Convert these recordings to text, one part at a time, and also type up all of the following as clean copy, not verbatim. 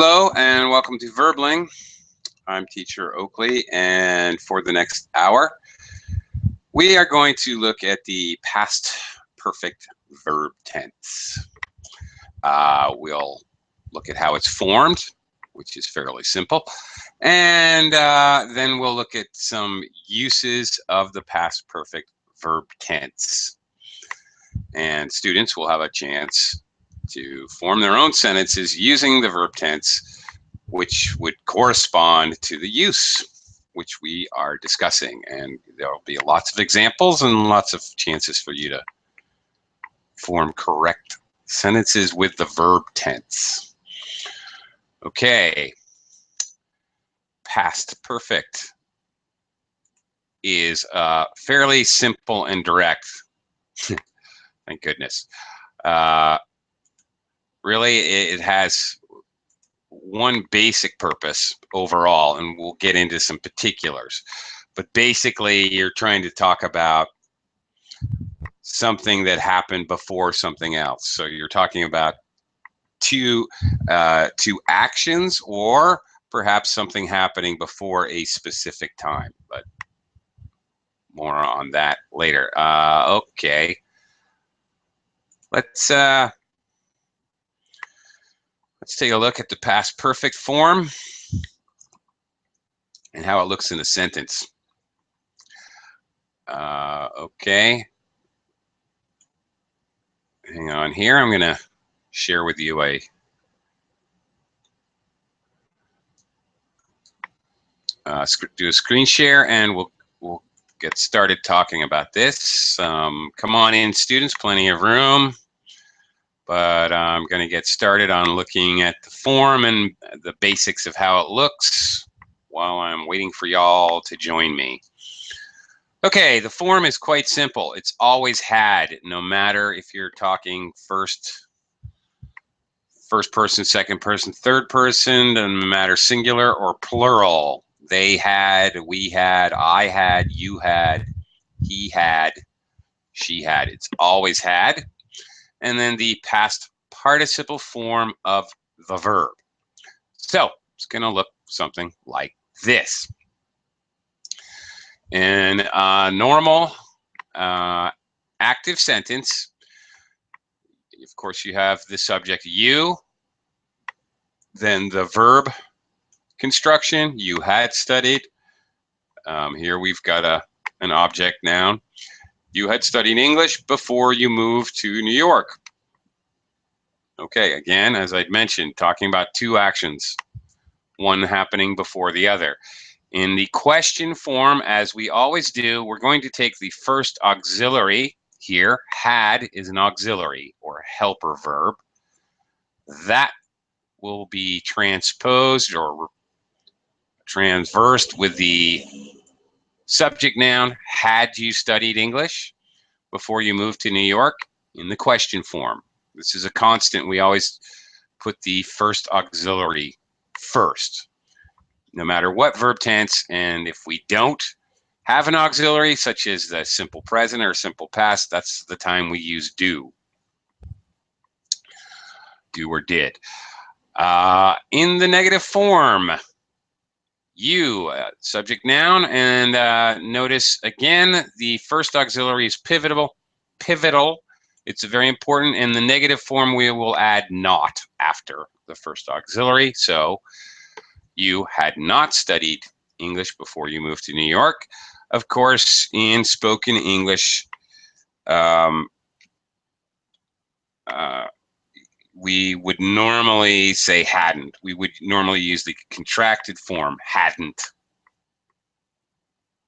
Hello and welcome to Verbling. I'm teacher Oakley, and for the next hour we are going to look at the past perfect verb tense. We'll look at how it's formed, which is fairly simple, and then we'll look at some uses of the past perfect verb tense. And students will have a chance to form their own sentences using the verb tense, which would correspond to the use which we are discussing. And there will be lots of examples and lots of chances for you to form correct sentences with the verb tense. Okay, past perfect is fairly simple and direct. Thank goodness. Really, it has one basic purpose overall, and we'll get into some particulars. But basically, you're trying to talk about something that happened before something else. So you're talking about two actions, or perhaps something happening before a specific time. But more on that later. Okay. Let's take a look at the past perfect form and how it looks in a sentence. Okay. Hang on here. I'm going to share with you do a screen share, and we'll get started talking about this. Come on in, students. Plenty of room. But I'm going to get started on looking at the form and the basics of how it looks while I'm waiting for y'all to join me. Okay, the form is quite simple. It's always had, no matter if you're talking first person, second person, third person, doesn't matter singular or plural. They had, we had, I had, you had, he had, she had. It's always had. And then the past participle form of the verb. So it's going to look something like this. In a normal active sentence, of course, you have the subject you, then the verb construction, you had studied. Here we've got an object noun. You had studied English before you moved to New York. Okay, again, as I'd mentioned, talking about two actions, one happening before the other. In the question form, as we always do, we're going to take the first auxiliary here. Had is an auxiliary or helper verb. That will be transposed or transversed with the subject noun. Had you studied English before you moved to New York? In the question form. This is a constant. We always put the first auxiliary first, no matter what verb tense. And if we don't have an auxiliary, such as the simple present or simple past, that's the time we use do. Do or did. In the negative form, you, subject noun, and notice again the first auxiliary is pivotal. It's very important. In the negative form, we will add not after the first auxiliary. So you had not studied English before you moved to New York. Of course, in spoken English, we would normally say hadn't. We would normally use the contracted form, hadn't.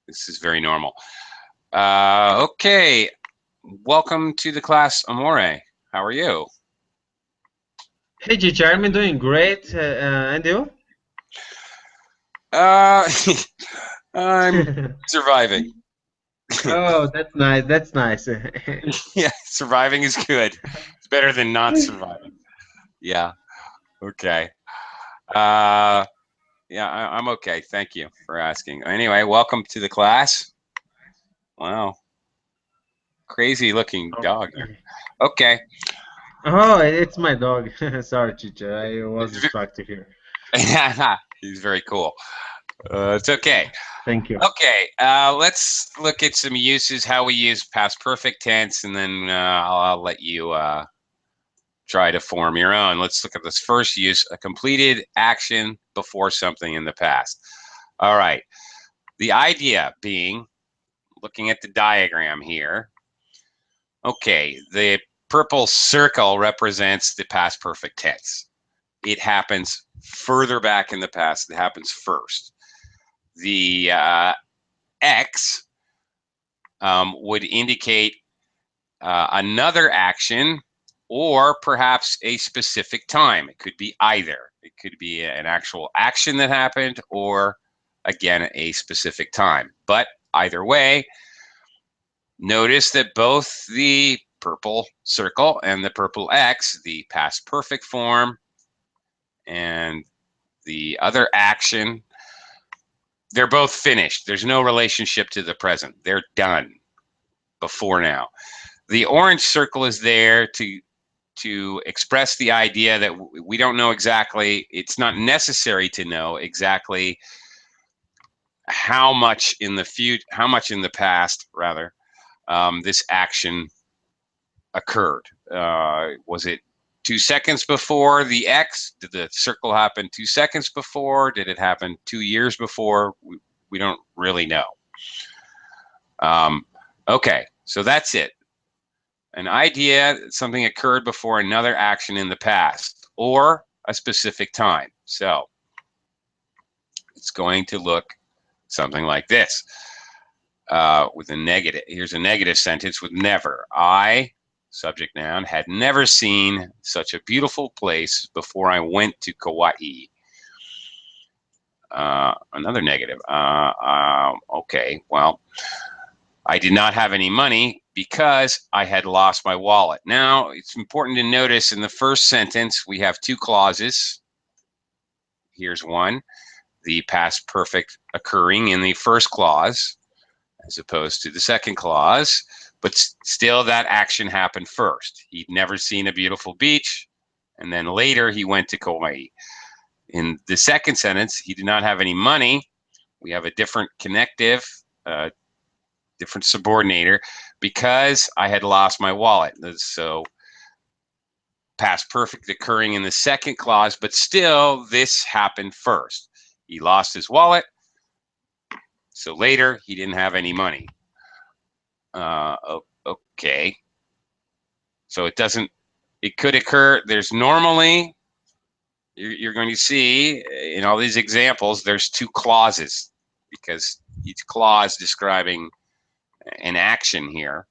This is very normal. Okay, welcome to the class, Amore. How are you? Hey, teacher, I'm doing great. And you? I'm surviving. Oh, that's nice. That's nice. Yeah, surviving is good. It's better than not surviving. Yeah. Okay. Yeah, I'm okay. Thank you for asking. Anyway, welcome to the class. Wow. Crazy looking dog. Okay. Oh, it's my dog. Sorry, teacher. I was distracted here. He's very cool. It's okay. Thank you. Okay, let's look at some uses, how we use past perfect tense, and then I'll let you try to form your own. Let's look at this first use, a completed action before something in the past. All right, the idea being, looking at the diagram here, okay, the purple circle represents the past perfect tense. It happens further back in the past. It happens first. The X would indicate another action or perhaps a specific time. It could be either. It could be an actual action that happened or, again, a specific time. But either way, notice that both the purple circle and the purple X, the past perfect form and the other action, they're both finished. There's no relationship to the present. They're done before now. The orange circle is there to express the idea that we don't know exactly, it's not necessary to know exactly how much in the past rather, this action occurred. Was it 2 seconds before the X? Did the circle happen 2 seconds before? Did it happen 2 years before? We don't really know. Okay, so that's it. An idea, something occurred before another action in the past or a specific time. So it's going to look something like this. With a negative, here's a negative sentence with never. I, subject noun, had never seen such a beautiful place before I went to Kauai. Another negative. Okay, well, I did not have any money because I had lost my wallet. Now, it's important to notice in the first sentence, we have two clauses. Here's one, the past perfect occurring in the first clause, as opposed to the second clause, but still that action happened first. He'd never seen a beautiful beach, and then later he went to Kauai. In the second sentence, he did not have any money. We have a different connective, different subordinator, because I had lost my wallet. So past perfect occurring in the second clause, but still this happened first. He lost his wallet, so later he didn't have any money. Okay. So it could occur. There's normally, you're going to see in all these examples, there's two clauses because each clause describing an action here.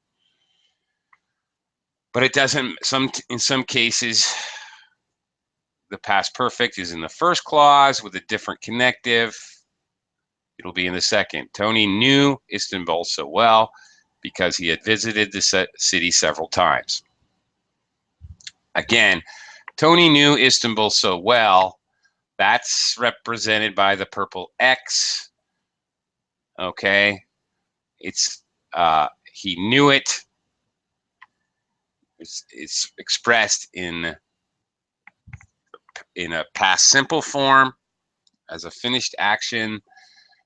But it doesn't, in some cases, the past perfect is in the first clause with a different connective. It'll be in the second. Tony knew Istanbul so well because he had visited the city several times. Again, Tony knew Istanbul so well. That's represented by the purple X. Okay, it's he knew it. It's expressed in a past simple form as a finished action.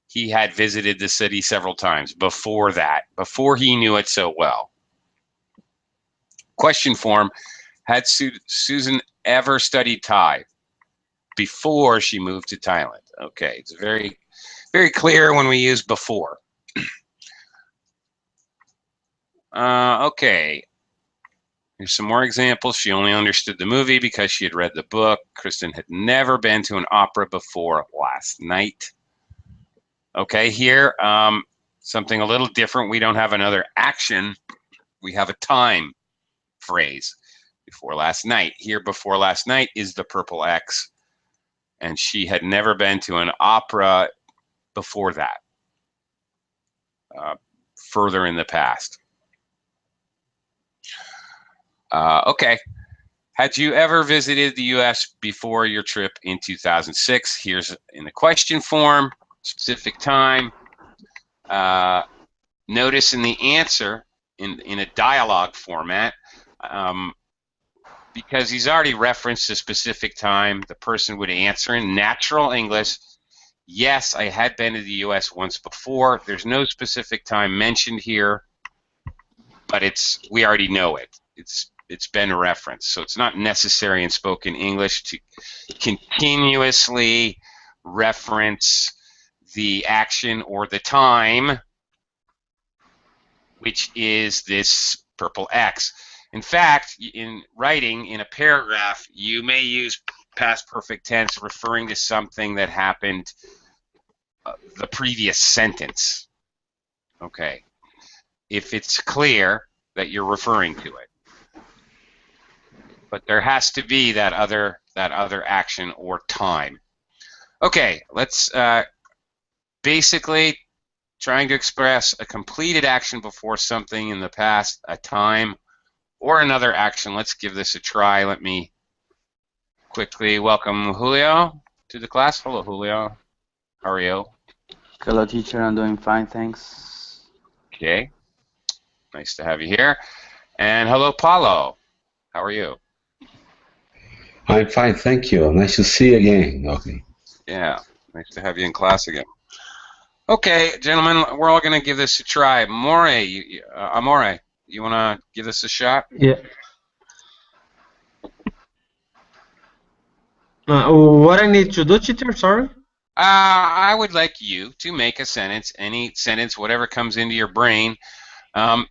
He had visited the city several times before that, before he knew it so well. Question form, had Susan ever studied Thai before she moved to Thailand? Okay, it's very, very clear when we use before. Okay, here's some more examples. She only understood the movie because she had read the book. Kristen had never been to an opera before last night. Okay, here, something a little different. We don't have another action. We have a time phrase. Before last night. Here, before last night is the purple X. And she had never been to an opera before that. Further in the past. Okay. Had you ever visited the U.S. before your trip in 2006? Here's in the question form, specific time. Notice in the answer, in a dialogue format, because he's already referenced a specific time, the person would answer in natural English, yes, I had been to the U.S. once before. There's no specific time mentioned here, but we already know it. It's been referenced, so it's not necessary in spoken English to continuously reference the action or the time, which is this purple X. In fact, in writing in a paragraph, you may use past perfect tense referring to something that happened the previous sentence. Okay. If it's clear that you're referring to it. But there has to be that other action or time. Okay, let's basically trying to express a completed action before something in the past, a time, or another action. Let's give this a try. Let me quickly welcome Julio to the class. Hello, Julio. How are you? Hello, teacher. I'm doing fine, thanks. Okay. Nice to have you here. And hello, Paulo. How are you? I'm fine, thank you. Nice to see you again. Okay. Yeah, nice to have you in class again. Okay, gentlemen, we're all going to give this a try. Amore, you want to give this a shot? Yeah. What I need to do, teacher? Sorry. I would like you to make a sentence, any sentence, whatever comes into your brain,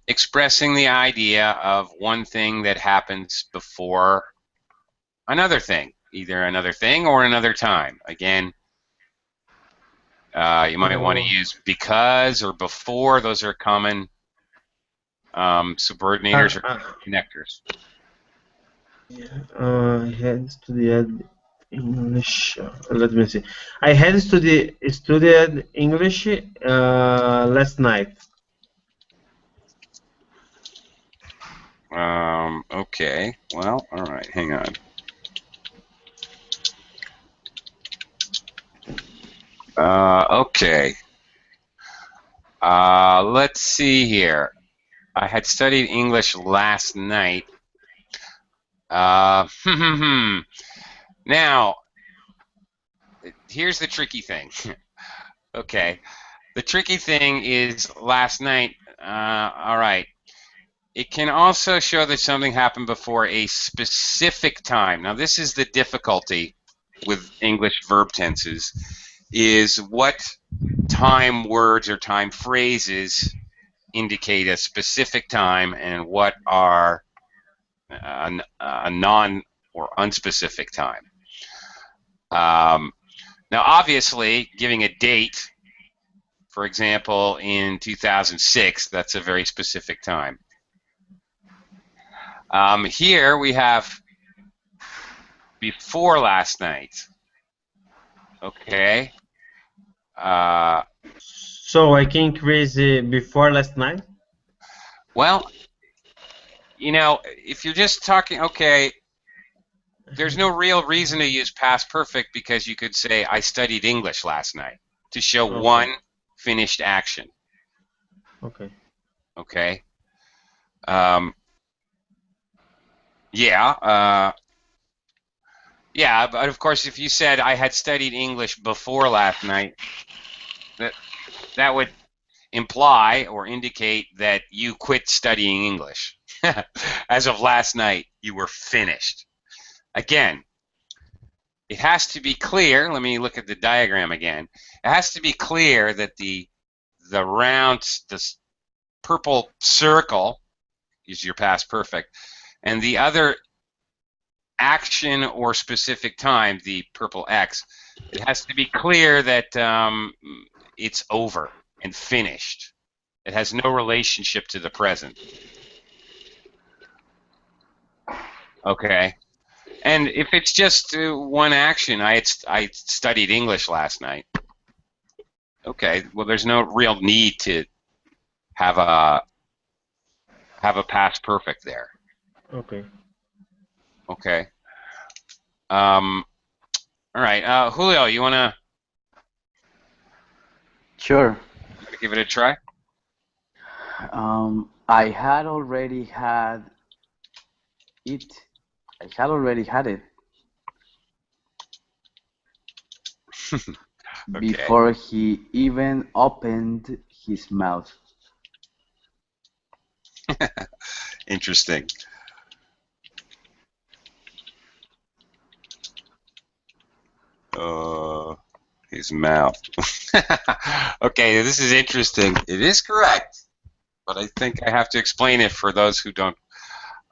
expressing the idea of one thing that happens before another thing, either another thing or another time. Again, you might want to use because or before. Those are common subordinators or connectors. I had studied English. Let me see. I had studied English last night. Okay. Well, all right. Hang on. Okay. Let's see here. I had studied English last night. Now, here's the tricky thing. Okay. The tricky thing is last night. All right. It can also show that something happened before a specific time. Now, this is the difficulty with English verb tenses, is what time words or time phrases indicate a specific time and what are a non or unspecific time. Now, obviously, giving a date, for example, in 2006, that's a very specific time. Here we have before last night. Okay. So I can increase before last night? Well, you know, if you're just talking, okay, there's no real reason to use past perfect because you could say, I studied English last night to show one finished action. Okay. Okay. Yeah. Yeah, but of course, if you said I had studied English before last night, that would imply or indicate that you quit studying English. As of last night, you were finished. Again, it has to be clear. Let me look at the diagram again. It has to be clear that the purple circle is your past perfect, and the other action or specific time, the purple X, it has to be clear that it's over and finished. It has no relationship to the present. Okay. And if it's just one action, I studied English last night. Okay. Well, there's no real need to have a past perfect there. Okay. Okay. All right. Julio, you wanna? Sure. Give it a try. I had already had it I had already had it Okay. before he even opened his mouth. Interesting. His mouth. Okay, this is interesting. It is correct, but I think I have to explain it for those who don't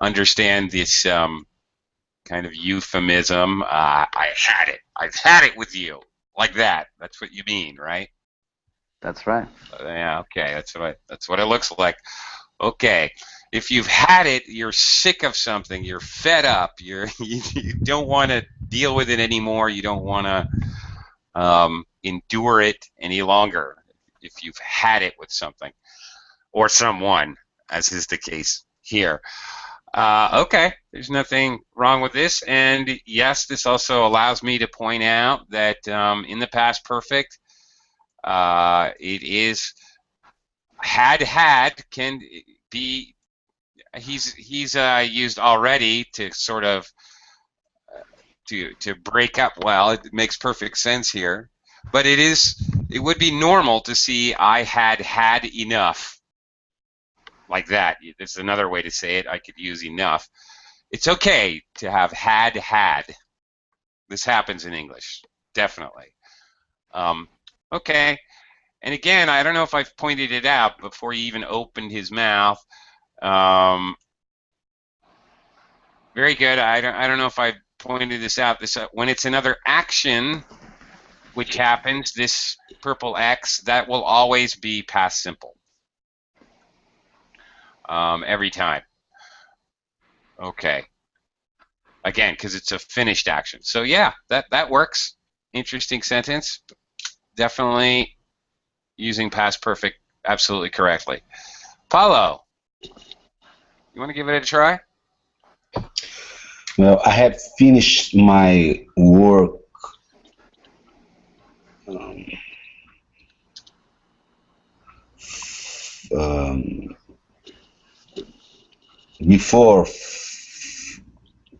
understand this kind of euphemism. I had it. I've had it with you. Like that. That's what you mean, right? That's right. Yeah, okay. That's what it looks like. Okay. If you've had it, you're sick of something, you're fed up, you don't want to deal with it anymore, you don't want to endure it any longer if you've had it with something or someone, as is the case here. Okay, there's nothing wrong with this, and yes, this also allows me to point out that in the past perfect, it is had can be he's used already to sort of to break up. Well, it makes perfect sense here, but it would be normal to see I had enough, like that. There's another way to say it. I could use enough. It's okay to have had. This happens in English, definitely. Okay, and again, I don't know if I've pointed it out before he even opened his mouth. Very good. I don't know if I pointed this out. When it's another action which happens, this purple X, that will always be past simple. Every time. Okay. Again, because it's a finished action. So yeah, that works. Interesting sentence. Definitely using past perfect absolutely correctly. Paulo, you want to give it a try? Well, I have finished my work before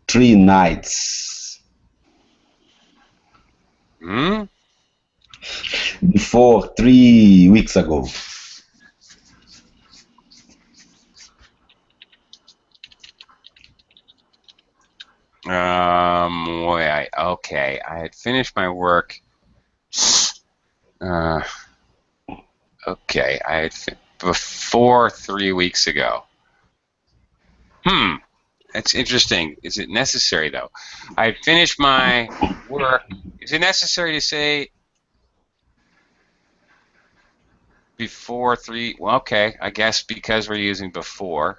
3 nights. Hmm? Before 3 weeks ago. Okay, I had finished my work. Okay, I had before 3 weeks ago. That's interesting. Is it necessary though? I had finished my work. Is it necessary to say before 3? Well, okay, I guess because we're using before.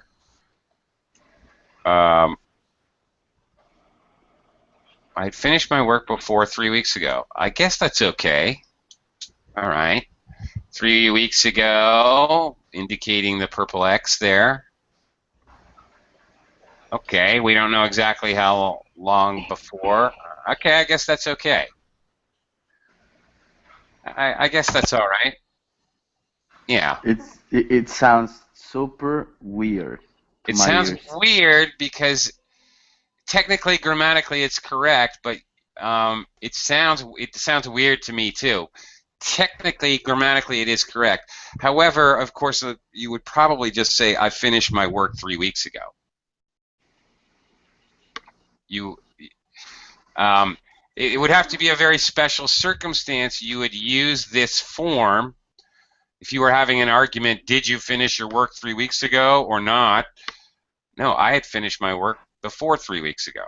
I had finished my work before 3 weeks ago. I guess that's okay. All right. 3 weeks ago, indicating the purple X there. Okay, we don't know exactly how long before. Okay, I guess that's okay. I guess that's all right. Yeah. It sounds super weird to It my sounds ears. weird because technically, grammatically, it's correct, but it sounds weird to me too. Technically, grammatically, it is correct. However, of course, you would probably just say, "I finished my work 3 weeks ago." It would have to be a very special circumstance. You would use this form if you were having an argument. Did you finish your work 3 weeks ago or not? No, I had finished my work before 3 weeks ago.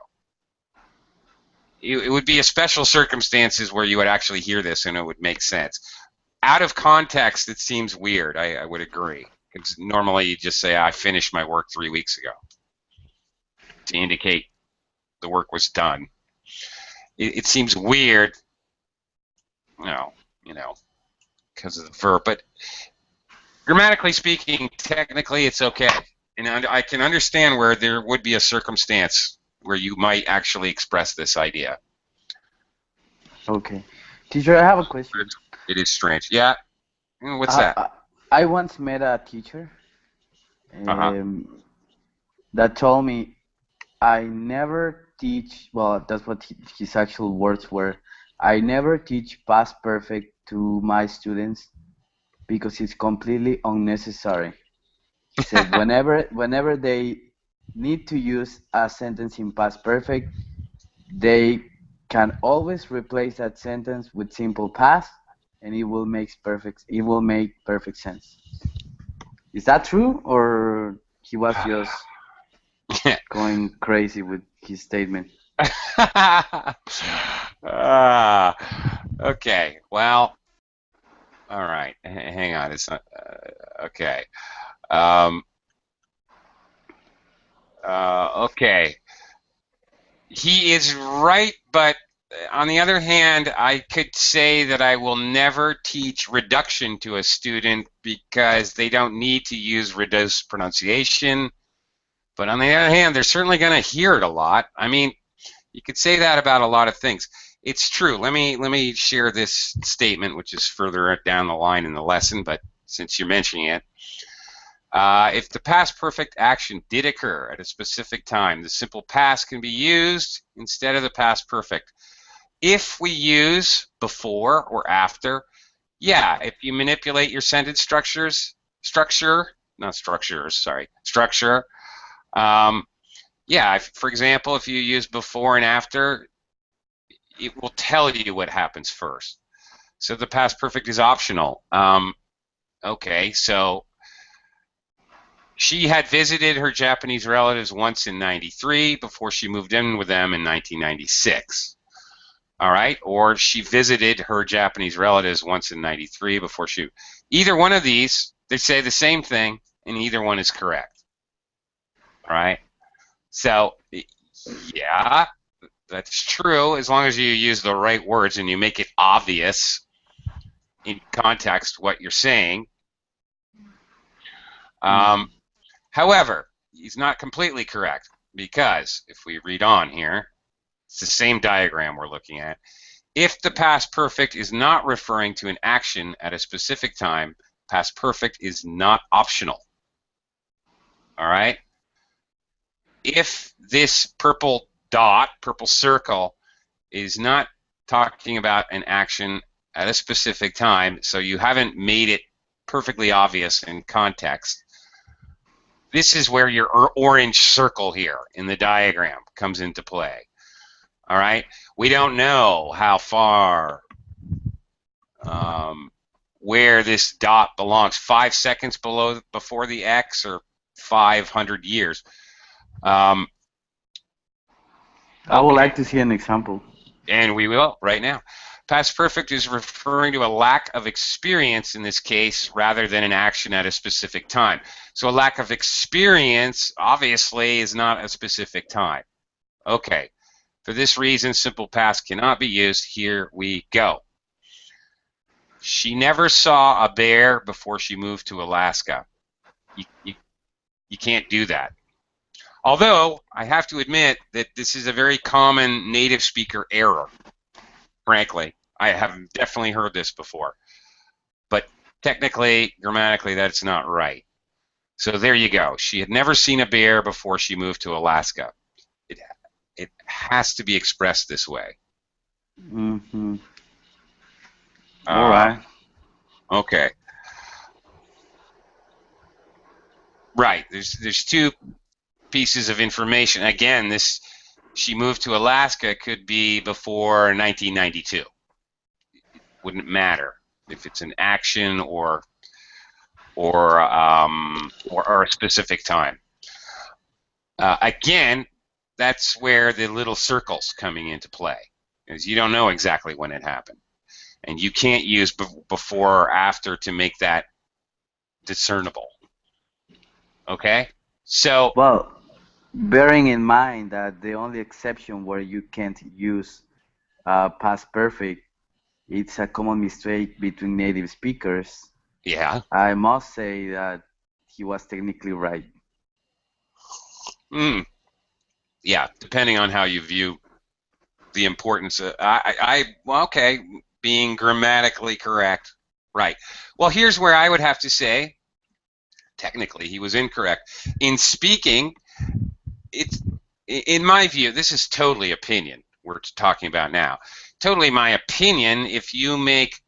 It would be a special circumstances where you would actually hear this and it would make sense. Out of context, it seems weird. I would agree. Because normally you just say, I finished my work 3 weeks ago to indicate the work was done. It seems weird, because of the verb. But grammatically speaking, technically, it's okay. And I can understand where there would be a circumstance where you might actually express this idea. Okay. Teacher, I have a question. It is strange. Yeah? What's that? I once met a teacher that told me I never teach, well, that's what his actual words were. I never teach past perfect to my students because it's completely unnecessary. He said whenever they need to use a sentence in past perfect, they can always replace that sentence with simple past, and it will make perfect sense. Is that true, or he was just going crazy with his statement? Okay. Well, all right. Hang on. It's not okay. Um, okay. He is right, but on the other hand, I could say that I will never teach reduction to a student because they don't need to use reduced pronunciation. But on the other hand, they're certainly going to hear it a lot. I mean, you could say that about a lot of things. It's true. Let me share this statement, which is further down the line in the lesson, but since you're mentioning it, if the past perfect action did occur at a specific time, the simple past can be used instead of the past perfect. If we use before or after, yeah, if you manipulate your sentence structure, yeah, for example, if you use before and after, it will tell you what happens first. So the past perfect is optional. Okay, so she had visited her Japanese relatives once in '93 before she moved in with them in 1996. All right, or she visited her Japanese relatives once in '93 before she. Either one of these, they say the same thing, and either one is correct. All right, so yeah, that's true as long as you use the right words and you make it obvious in context what you're saying. However, he's not completely correct because if we read on here, it's the same diagram we're looking at. If the past perfect is not referring to an action at a specific time, past perfect is not optional. All right? If this purple dot, purple circle, is not talking about an action at a specific time, so you haven't made it perfectly obvious in context, this is where your orange circle here in the diagram comes into play. All right? We don't know how far, where this dot belongs. 5 seconds before the X or 500 years. I would like to see an example. And we will right now. Past perfect is referring to a lack of experience in this case rather than an action at a specific time. So a lack of experience obviously is not a specific time. Okay. For this reason, simple past cannot be used. Here we go. She never saw a bear before she moved to Alaska. You can't do that. Although, I have to admit that this is a very common native speaker error. Frankly, I have definitely heard this before. But technically, grammatically, that's not right. So there you go. She had never seen a bear before she moved to Alaska. It has to be expressed this way. Mm-hmm. All right. Okay. Right. There's two pieces of information. Again, she moved to Alaska could be before 1992. It wouldn't matter if it's an action or a specific time. Again, that's where the little circle's coming into play, because you don't know exactly when it happened, and you can't use before or after to make that discernible. Okay, so well, bearing in mind that the only exception where you can't use past perfect, it's a common mistake between native speakers. Yeah, I must say that he was technically right. Yeah, depending on how you view the importance of, well, okay, being grammatically correct, right. Well, here's where I would have to say, technically, he was incorrect. In speaking, in my view, this is totally opinion we're talking about now. Totally my opinion, if you make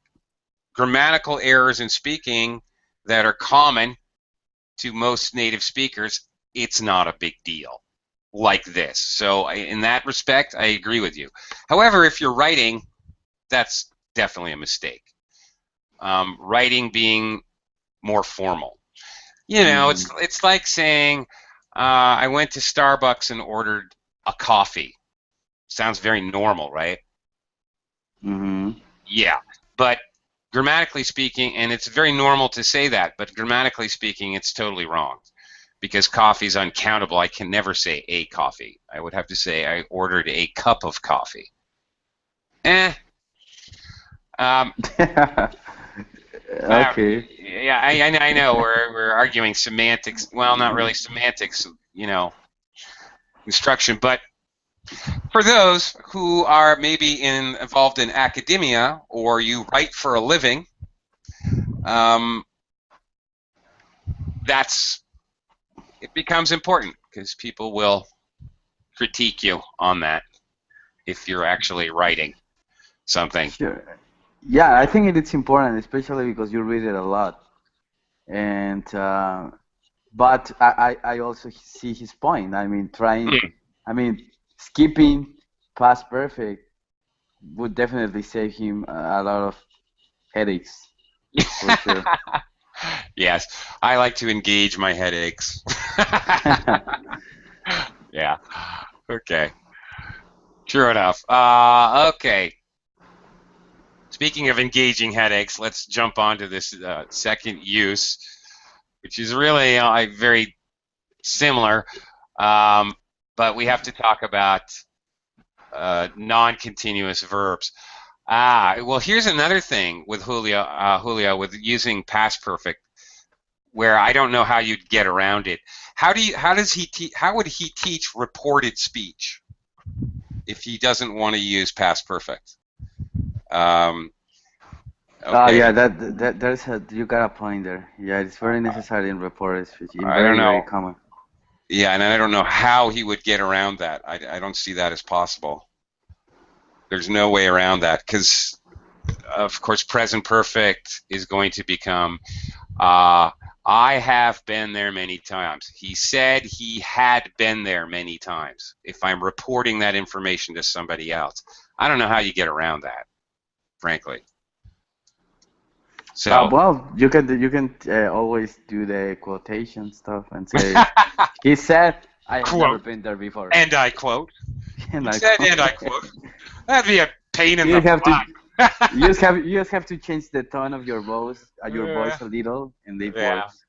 grammatical errors in speaking that are common to most native speakers, it's not a big deal like this. So in that respect, I agree with you. However, if you're writing, that's definitely a mistake. Writing being more formal. You know, it's like saying, I went to Starbucks and ordered a coffee. Sounds very normal, right? Yeah, but grammatically speaking, and it's very normal to say that, but grammatically speaking, it's totally wrong. Because coffee is uncountable, I can never say a coffee. I would have to say I ordered a cup of coffee. Okay. Yeah, I know we're arguing semantics. Well, not really semantics, you know, instruction. But for those who are maybe involved in academia or you write for a living, it becomes important because people will critique you on that if you're actually writing something. Sure. Yeah, I think it's important, especially because you read it a lot. And but I also see his point. I mean, skipping past perfect would definitely save him a lot of headaches, for sure. Yes, I like to engage my headaches. Yeah. Okay. Sure enough. Okay. Speaking of engaging headaches, let's jump on to this second use, which is really very similar, but we have to talk about non-continuous verbs. Well, here's another thing with Julio, with using past perfect, where I don't know how you'd get around it. How would he teach reported speech if he doesn't want to use past perfect? Okay. Yeah, you got a point there. Yeah, it's very necessary in reported speech. I don't Very know. common. Yeah, and I don't know how he would get around that. I don't see that as possible. There's no way around that because, of course, present perfect is going to become, I have been there many times. He said he had been there many times. If I'm reporting that information to somebody else, I don't know how you get around that, frankly. So. Well, you can always do the quotation stuff and say, he said, I have never been there before. And I quote. And He said, and I quote. That'd be a pain in the butt. You just have to change the tone of your voice a little, and it works.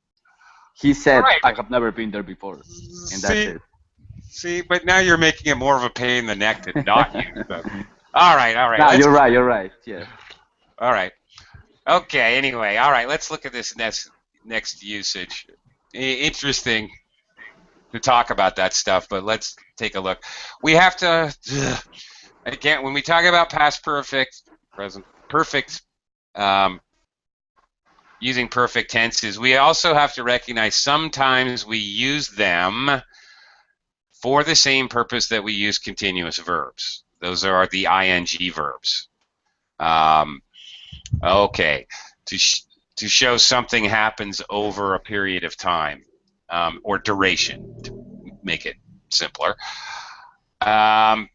He said, I have never been there before, and that's it. See, but now you're making it more of a pain in the neck to not use them. All right. No, you're right. Yeah. All right. Okay. Anyway, all right. Let's look at this next usage. Interesting to talk about that stuff, but let's take a look. We have to again when we talk about past perfect, present perfect, using perfect tenses, we also have to recognize sometimes we use them for the same purpose that we use continuous verbs. Those are the ing verbs. Okay, to show something happens over a period of time, or duration, to make it simpler.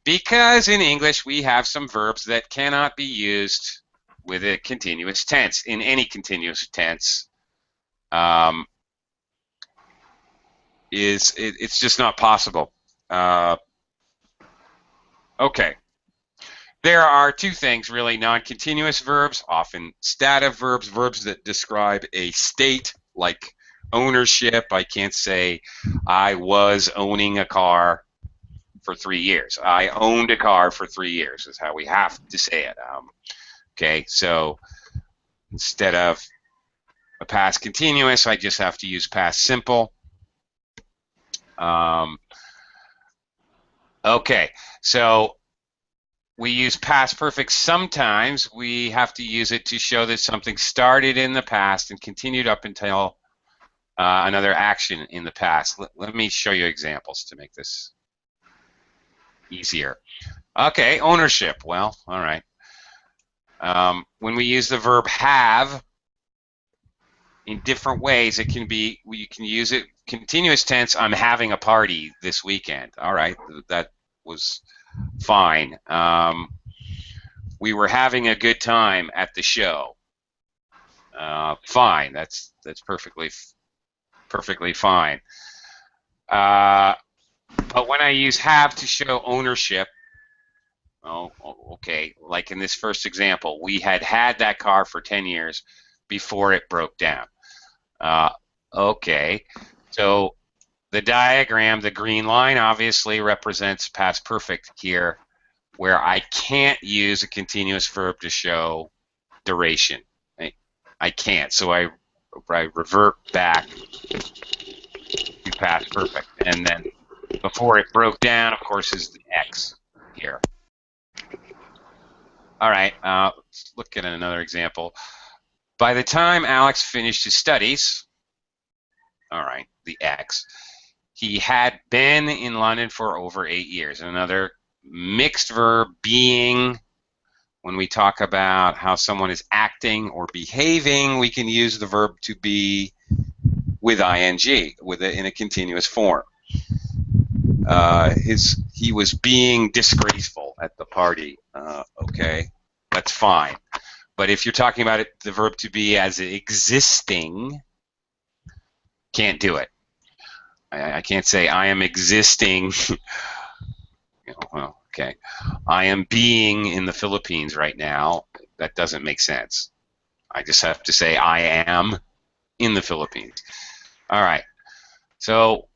Because in English we have some verbs that cannot be used with a continuous tense. In any continuous tense, it's just not possible. Okay. There are two things, really. Non-continuous verbs, often stative verbs, verbs that describe a state, like ownership. I can't say, I was owning a car for 3 years. I owned a car for 3 years is how we have to say it. Okay, so instead of a past continuous, I just have to use past simple. Okay, so we use past perfect sometimes. We have to use it to show that something started in the past and continued up until another action in the past. Let me show you examples to make this easier. Okay, ownership. Well, all right. When we use the verb have in different ways, it can be, you can use it continuous tense. I'm having a party this weekend. All right, that was fine. We were having a good time at the show. Fine. That's perfectly fine. But when I use have to show ownership, oh, okay, like in this first example, we had that car for 10 years before it broke down. Okay, so the diagram, the green line obviously represents past perfect here, where I can't use a continuous verb to show duration. I can't, so I revert back to past perfect, and then before it broke down, of course, is the X here. All right, let's look at another example. By the time Alex finished his studies, all right, the X, he had been in London for over 8 years. Another mixed verb, being. When we talk about how someone is acting or behaving, we can use the verb to be with ing, in a continuous form. He was being disgraceful at the party. Okay, that's fine. But if you're talking about it, the verb to be as existing, can't do it. I can't say I am existing. Well, okay. I am being in the Philippines right now. That doesn't make sense. I just have to say I am in the Philippines. All right. So,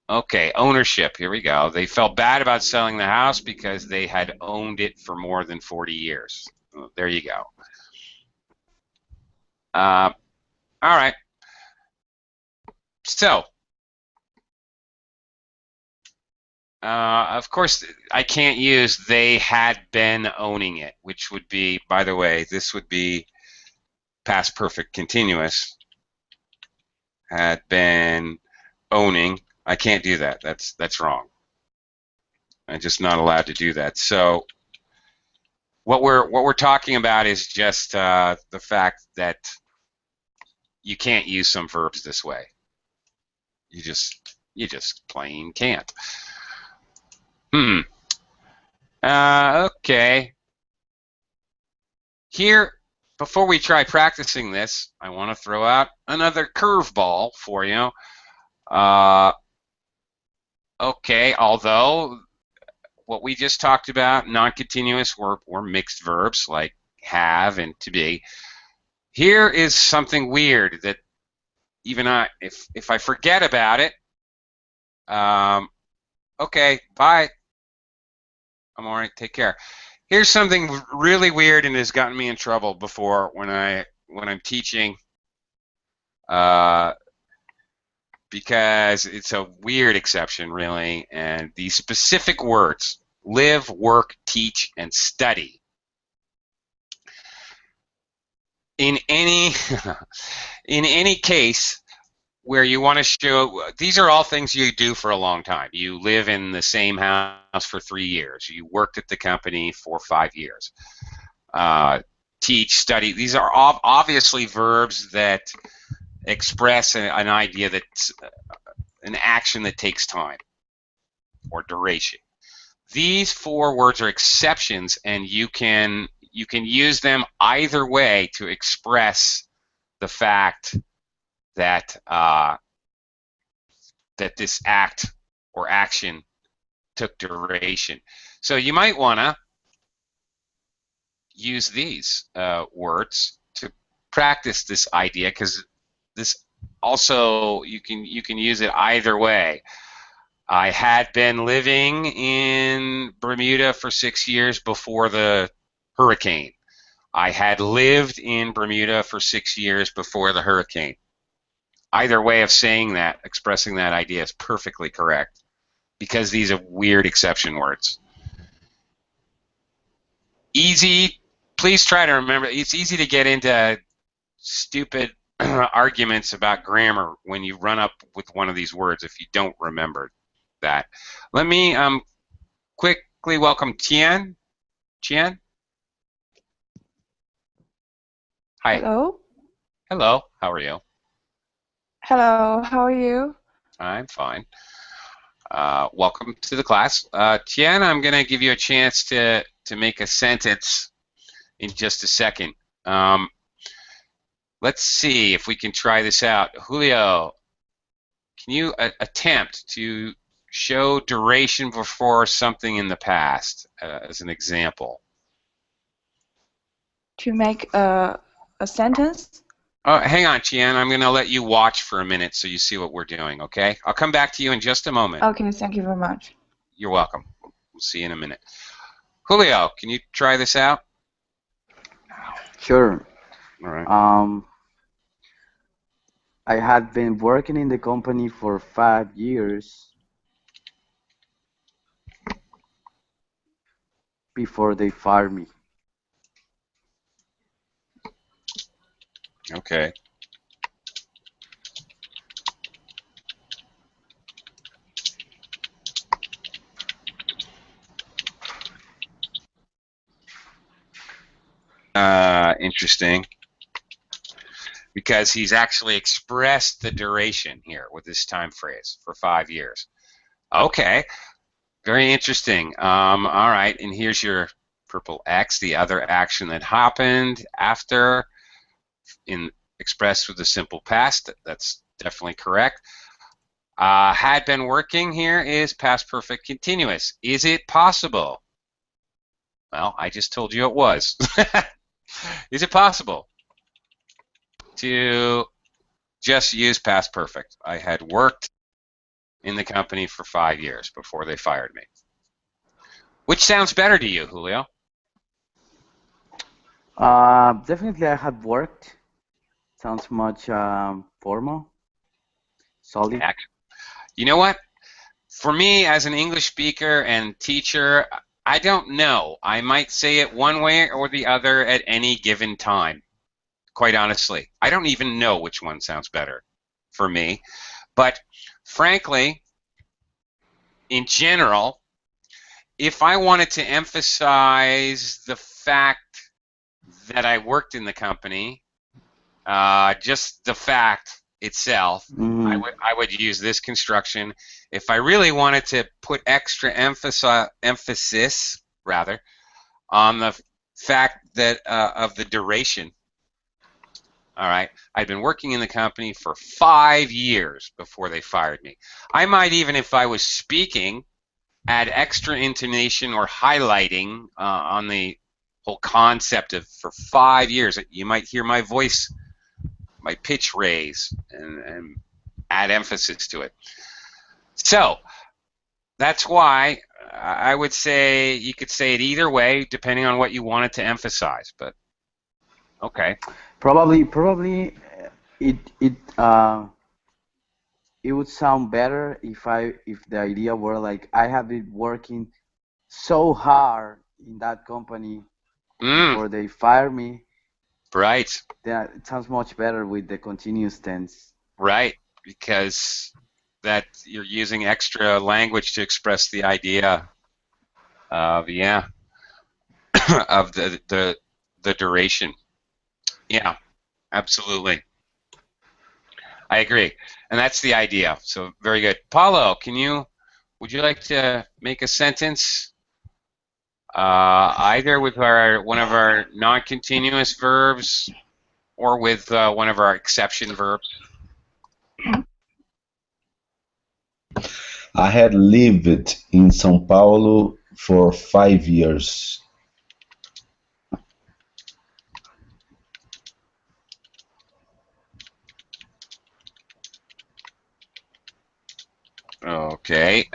okay, ownership. Here we go. They felt bad about selling the house because they had owned it for more than 40 years. Well, there you go. All right. So, of course, I can't use they had been owning it, which would be, by the way, this would be past perfect continuous. Had been owning. I can't do that. That's wrong. I'm just not allowed to do that. So what we're talking about is just the fact that you can't use some verbs this way. You just plain can't. Okay. Here, before we try practicing this, I want to throw out another curveball for you. Okay, although what we just talked about, non-continuous were mixed verbs like have and to be. Here is something weird that even if I forget about it, okay, bye. I'm all right. Take care. Here's something really weird and has gotten me in trouble before when I'm teaching, because it's a weird exception, really. And these specific words: live, work, teach, and study. In any case where you want to show, these are all things you do for a long time. You live in the same house for 3 years. You worked at the company for 5 years. Teach, study. These are obviously verbs that express an idea that's an action that takes time or duration. These 4 words are exceptions, and you can use them either way to express the fact that that this act or action took duration. So you might want to use these words to practice this idea, because this also you can use it either way. I had been living in Bermuda for 6 years before the hurricane. I had lived in Bermuda for 6 years before the hurricane. Either way of saying that, expressing that idea, is perfectly correct, because these are weird exception words. Easy. Please try to remember. It's easy to get into stupid arguments about grammar when you run up with one of these words if you don't remember that. Let me quickly welcome Tian. Tian? Hi. Hello. Hello. How are you? Hello. How are you? I'm fine. Welcome to the class. Tian, I'm going to give you a chance to make a sentence in just a second. Let's see if we can try this out. Julio, can you attempt to show duration before something in the past as an example? To make a sentence? Hang on, Tian. I'm going to let you watch for a minute so you see what we're doing, okay? I'll come back to you in just a moment. Okay, thank you very much. You're welcome. We'll see you in a minute. Julio, can you try this out? Sure. All right. I had been working in the company for 5 years before they fired me. Okay. Interesting. Because he's actually expressed the duration here with this time phrase for 5 years. Okay. Very interesting. All right. And here's your purple X, the other action that happened after, expressed with the simple past. That's definitely correct. Had been working here is past perfect continuous. Is it possible? Well, I just told you it was. Is it possible to just use past perfect? I had worked in the company for 5 years before they fired me. Which sounds better to you, Julio? Definitely I had worked. Sounds much formal, solid. You know what? For me, as an English speaker and teacher, I don't know. I might say it one way or the other at any given time, quite honestly. I don't even know which one sounds better for me. But frankly, in general, if I wanted to emphasize the fact that I worked in the company, just the fact itself, I would use this construction. If I really wanted to put extra emphasis rather on the fact that of the duration, all right, I'd been working in the company for 5 years before they fired me. I might even, if I was speaking, add extra intonation or highlighting on the whole concept of for 5 years. You might hear my voice, my pitch raise, and add emphasis to it. So that's why I would say you could say it either way, depending on what you wanted to emphasize. But okay. Probably it would sound better if the idea were like I have been working so hard in that company before they fire me. Right. Yeah, it sounds much better with the continuous tense. Right, because that you're using extra language to express the idea of of the duration. Yeah, absolutely. I agree, and that's the idea. So very good, Paulo. Would you like to make a sentence either with one of our non-continuous verbs or with one of our exception verbs? I had lived in São Paulo for 5 years. Okay.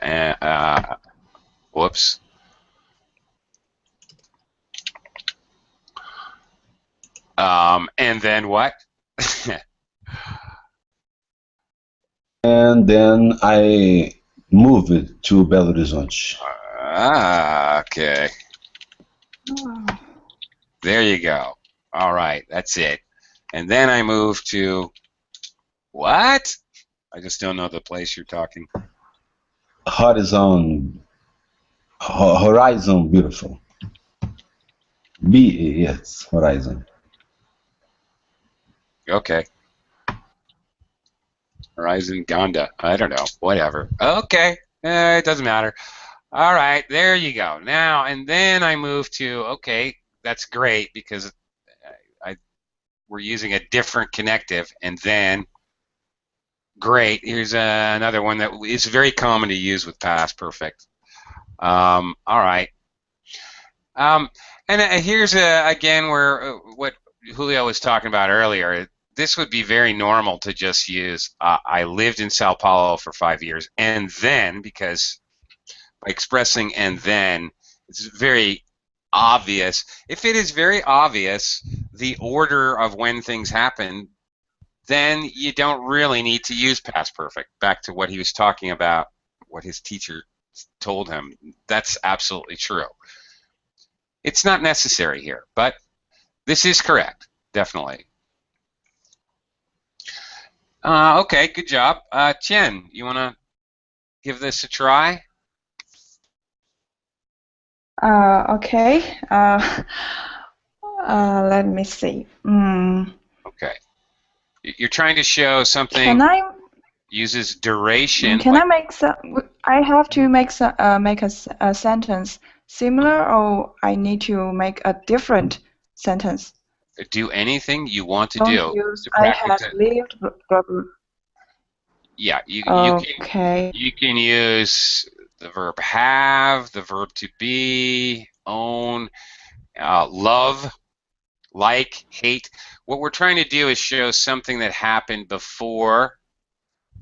Whoops. And then what? And then I moved to Belo Horizonte. Okay. There you go. All right, that's it. And then I moved to what? I just don't know the place you're talking. Horizon. Horizon, beautiful. Yes, horizon. Okay. Horizon Ganda. I don't know. Whatever. Okay. It doesn't matter. All right. There you go. Now, and then I move to, okay, that's great because we're using a different connective. And then, great, here's another one that is very common to use with past perfect. All right. And here's again where what Julio was talking about earlier. This would be very normal to just use I lived in Sao Paulo for 5 years, and then, because by expressing and then, it's very obvious. If it is very obvious the order of when things happen, then you don't really need to use past perfect. Back to what he was talking about, what his teacher told him. That's absolutely true. It's not necessary here, but this is correct, definitely. Okay, good job. Chen, you want to give this a try? Okay. Let me see. Okay. You're trying to show something Can I? uses duration. Can I make some? I have to make a sentence similar, or I need to make a different sentence. Do anything you want to Don't do use to I practice have it. lived. Blah, blah. Yeah, Okay. you can use the verb have, the verb to be, own, love, like, hate. What we're trying to do is show something that happened before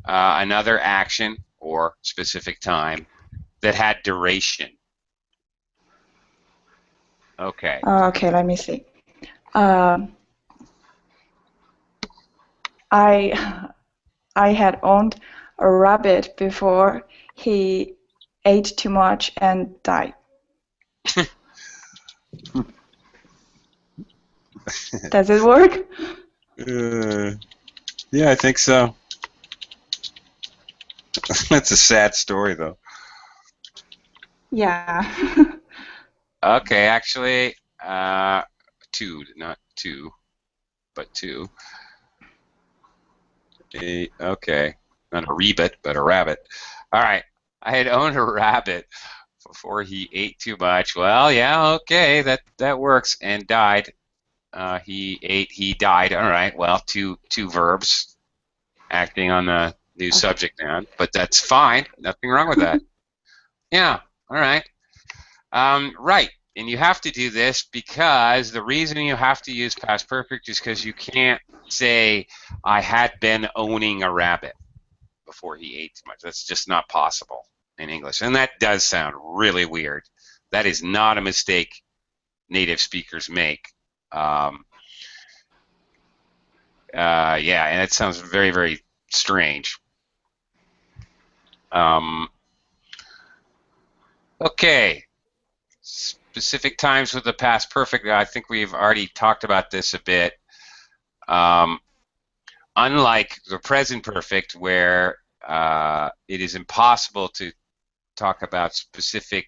another action or specific time that had duration. Okay. Okay. Let me see. I had owned a rabbit before he ate too much and died. Does it work? Yeah, I think so. That's a sad story, though. Yeah. Okay, actually, two, not two, but two. Okay, not a rabbit, but a rabbit. All right, I had owned a rabbit before he ate too much. Well, yeah, okay, that works. And died. He ate. He died. All right. Well, two verbs acting on the new subject noun, but that's fine. Nothing wrong with that. Yeah. All right. Right. And you have to do this because the reason you have to use past perfect is because you can't say I had been owning a rabbit before he ate too much. That's just not possible in English. And that does sound really weird. That is not a mistake native speakers make. Yeah, and it sounds very, very strange. Okay. Specific times with the past perfect. I think we've already talked about this a bit. Unlike the present perfect, where it is impossible to talk about specific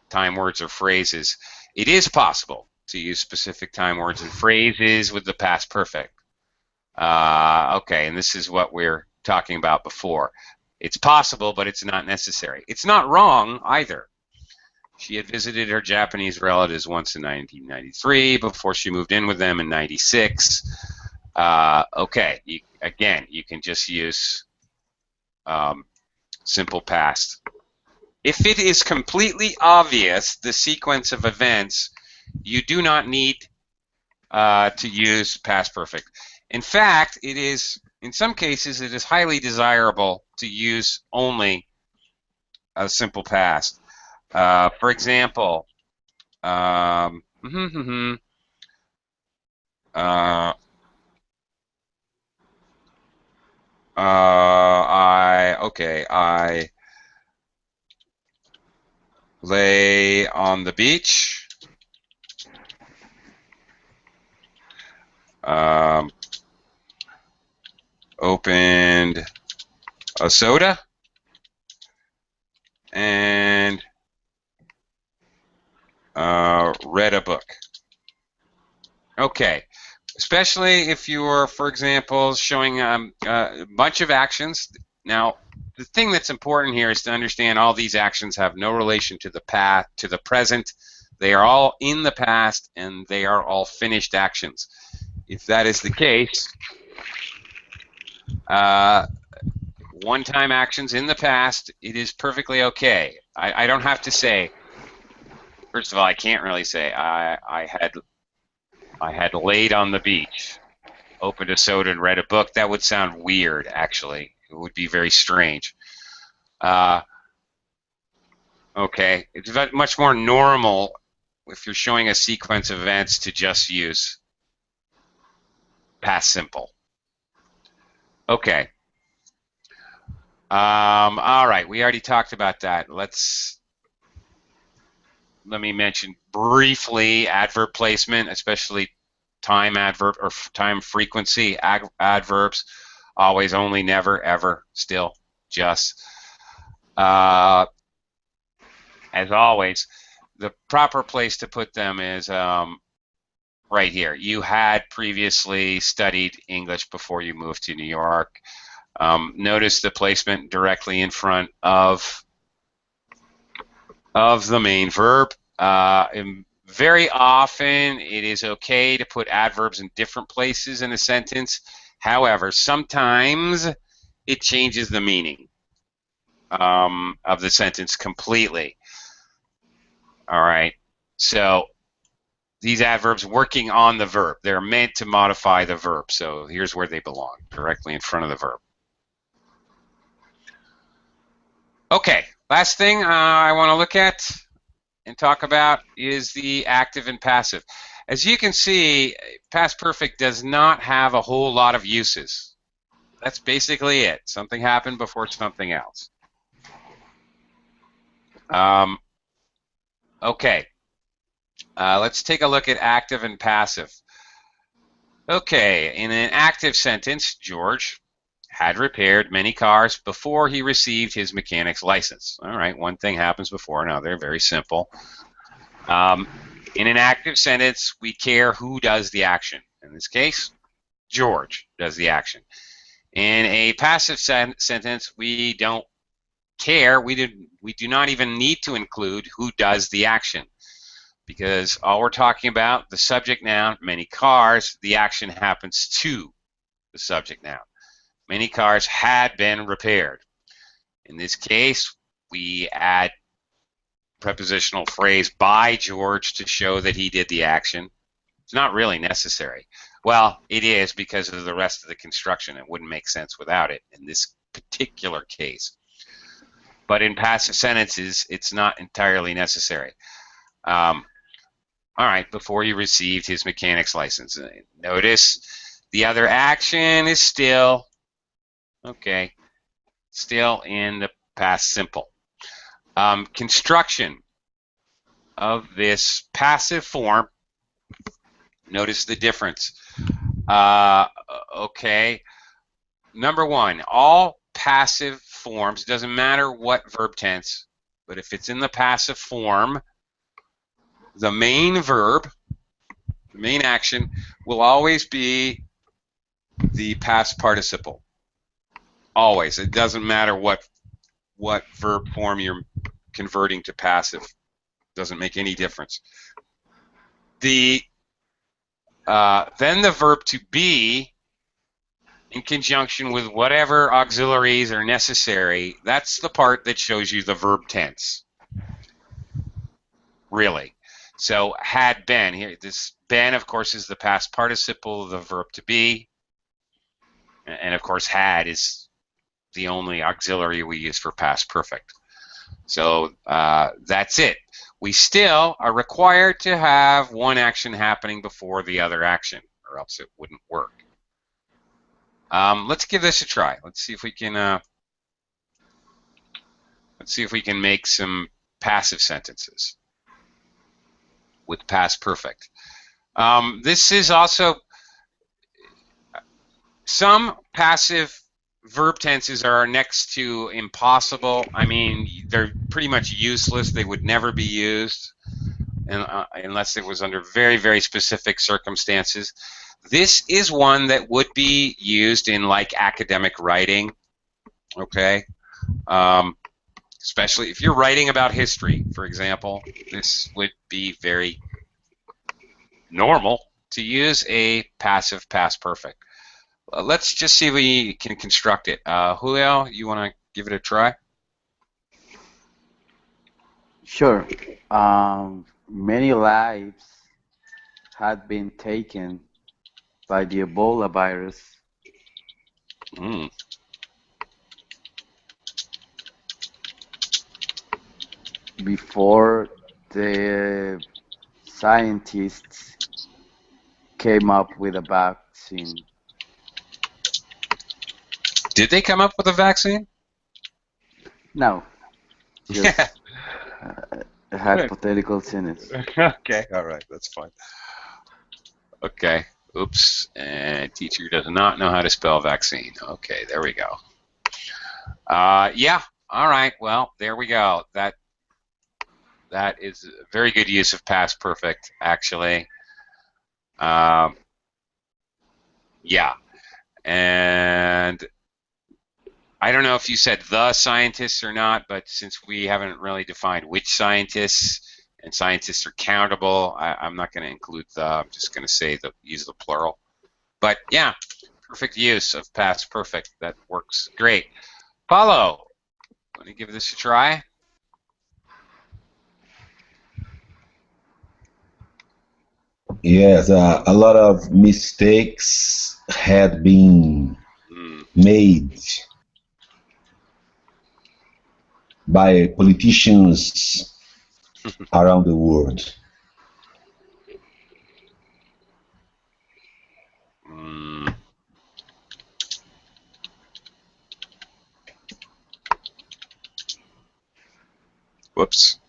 time words or phrases, it is possible to use specific time words and phrases with the past perfect. Okay, and this is what we're talking about before. It's possible, but it's not necessary. It's not wrong either. She had visited her Japanese relatives once in 1993 before she moved in with them in 96. Okay, again, you can just use simple past. If it is completely obvious, the sequence of events, you do not need to use past perfect. In fact, it is, in some cases, it is highly desirable to use only a simple past. For example, I lay on the beach. Opened a soda and read a book. Okay, especially if you are, for example, showing a bunch of actions. Now, the thing that's important here is to understand all these actions have no relation to the past, to the present. They are all in the past, and they are all finished actions. If that is the case, one-time actions in the past, it is perfectly okay. I don't have to say. First of all, I can't really say I had laid on the beach, opened a soda, and read a book. That would sound weird, actually. It would be very strange. Okay, it's much more normal if you're showing a sequence of events to just use past simple. Okay. All right, we already talked about that. Let me mention briefly adverb placement, especially time adverb or time frequency adverbs. Always, only, never, ever, still, just. As always, the proper place to put them is right here. You had previously studied English before you moved to New York. Notice the placement directly in front of the main verb. Very often, it is okay to put adverbs in different places in a sentence. However, sometimes it changes the meaning of the sentence completely. All right. So these adverbs working on the verb, they're meant to modify the verb. So here's where they belong, directly in front of the verb. Okay, last thing I want to look at and talk about is the active and passive. As you can see, past perfect does not have a whole lot of uses. That's basically it. Something happened before something else. Okay, let's take a look at active and passive. Okay, in an active sentence, George had repaired many cars before he received his mechanic's license. All right, one thing happens before another, very simple. In an active sentence, we care who does the action. In this case, George does the action. In a passive sentence, we don't care. We do not even need to include who does the action, because all we're talking about, the subject noun, many cars, the action happens to the subject noun. Many cars had been repaired. In this case, we add prepositional phrase by George to show that he did the action. It's not really necessary. Well, it is because of the rest of the construction. It wouldn't make sense without it in this particular case. But in passive sentences, it's not entirely necessary. All right, before he received his mechanic's license. Notice the other action is still, okay, still in the past simple. Construction of this passive form, notice the difference. Okay, number one, all passive forms, doesn't matter what verb tense, but if it's in the passive form, the main verb, the main action, will always be the past participle. Always. It doesn't matter what verb form you're converting to passive. Doesn't make any difference. Then the verb to be, in conjunction with whatever auxiliaries are necessary, that's the part that shows you the verb tense. Really. So had been, here, this been, of course, is the past participle of the verb to be. And, of course, had is the only auxiliary we use for past perfect. So that's it. We still are required to have one action happening before the other action, or else it wouldn't work. Let's give this a try. Let's see if we can make some passive sentences with past perfect. This is also, some passive verb tenses are next to impossible. I mean, they're pretty much useless. They would never be used. and unless it was under very, very specific circumstances. This is one that would be used in like academic writing, okay? Especially if you're writing about history, for example, this would be very normal to use a passive past perfect. Let's just see if we can construct it. Julio, you want to give it a try? Sure. Many lives had been taken by the Ebola virus. Mm. Before the scientists came up with a vaccine. Did they come up with a vaccine? No, just a hypothetical sentence. Okay, all right, that's fine. Okay, oops, and teacher does not know how to spell vaccine. Okay, there we go. Yeah, all right, well, there we go. That is a very good use of past perfect, actually. Yeah, and I don't know if you said the scientists or not, but since we haven't really defined which scientists, and scientists are countable, I'm not going to include the, I'm just going to say use the plural. But yeah, perfect use of past perfect. That works great. Paulo, want to give this a try? Yes, a lot of mistakes had been made by politicians around the world. Whoops.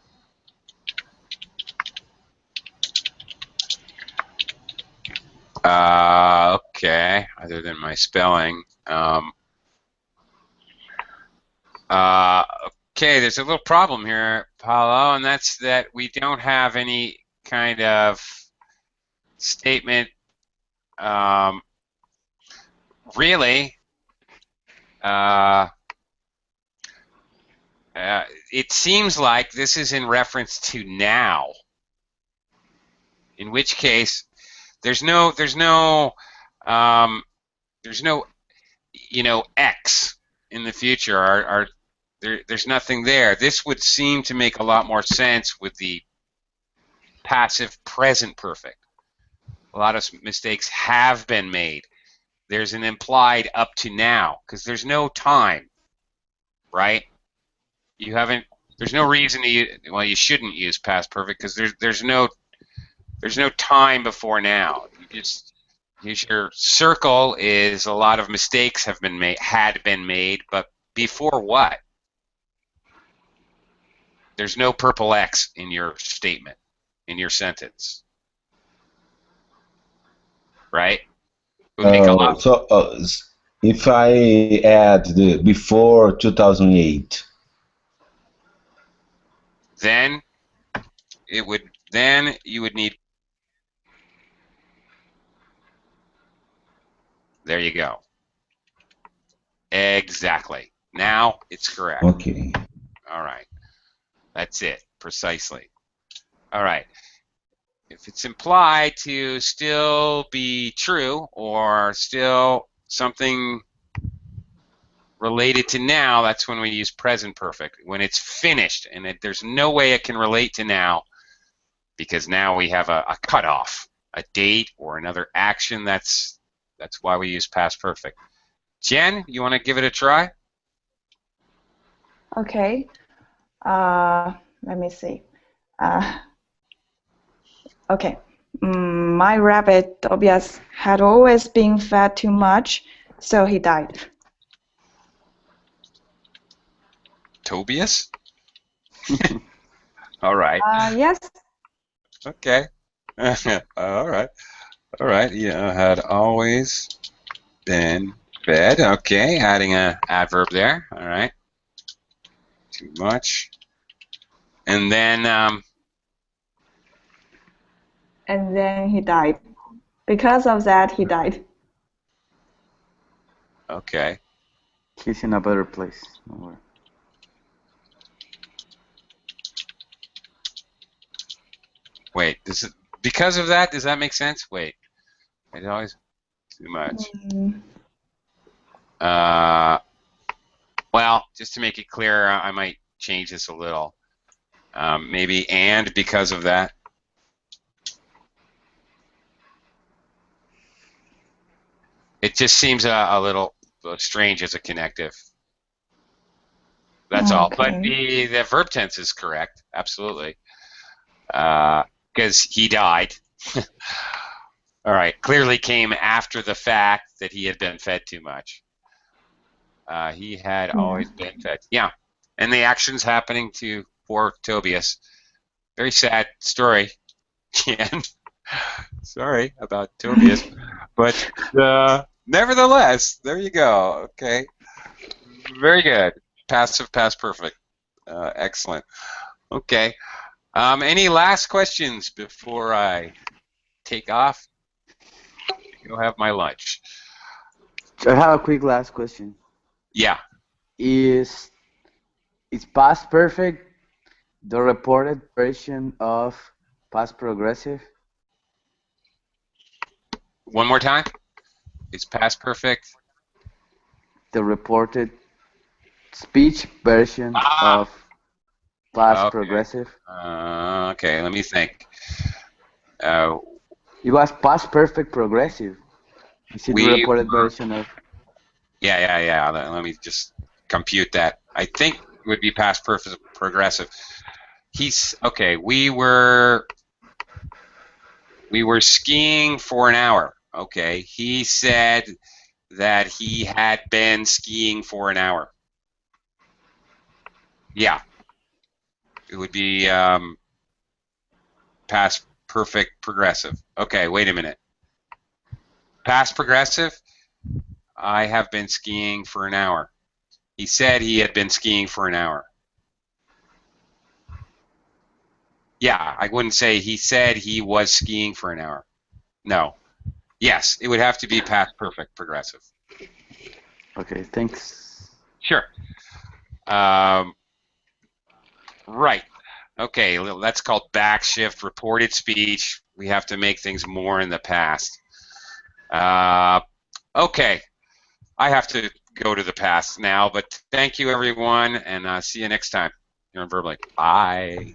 Okay, other than my spelling. Okay, there's a little problem here, Paulo, and that's that we don't have any kind of statement, really. It seems like this is in reference to now, in which case there's no X in the future. There's nothing there. This would seem to make a lot more sense with the passive present perfect. A lot of mistakes have been made. There's an implied up to now because there's no time, right? You haven't. There's no reason to use, well, you shouldn't use past perfect because there's no time before now. You just your circle is a lot of mistakes had been made, but before what? There's no purple X in your statement, in your sentence, right? It would make a lot. So if I add the before 2008, then you would need. There you go. Exactly. Now it's correct. okay. All right. That's it. Precisely. All right. If it's implied to still be true or still something related to now, that's when we use present perfect. When it's finished and there's no way it can relate to now because now we have a cutoff, a date or another action. That's why we use past perfect. Jen, you want to give it a try? Okay. Let me see. Okay. My rabbit Tobias had always been fed too much, so he died. Tobias? All right. Yes. Okay. All right. All right. Yeah, had always been fed. Okay, adding an adverb there. All right. Too much. And then and then he died. Because of that, he died. Okay. He's in a better place. Don't worry. Wait, because of that, does that make sense? Wait. It always too much. Well, just to make it clear, I might change this a little. Maybe and because of that. It just seems a little strange as a connective. That's all. But the verb tense is correct. Absolutely. Because he died. All right. Clearly came after the fact that he had been fed too much. He had always been fed. Yeah. And the action's happening to poor Tobias. Very sad story. Jan. Sorry about Tobias. But nevertheless, there you go. Okay. Very good. Passive, past perfect. Excellent. Okay. Any last questions before I take off? Go have my lunch. I have a quick last question. Yeah. Is past perfect the reported version of past progressive? One more time. Is past perfect? The reported speech version of past progressive? Okay, let me think. It was past perfect progressive. Is it the reported version of? Yeah. Let me just compute that. I think it would be past perfect progressive. Okay. We were skiing for an hour. Okay. He said that he had been skiing for an hour. Yeah. It would be past perfect progressive. Okay, wait a minute. Past progressive, I have been skiing for an hour. He said he had been skiing for an hour. Yeah, I wouldn't say he said he was skiing for an hour. No. Yes, it would have to be past perfect progressive. Okay, thanks. Sure. Right. Okay, that's called backshift reported speech. We have to make things more in the past. Okay, I have to go to the past now, but thank you, everyone, and see you next time here on Verbally. Bye.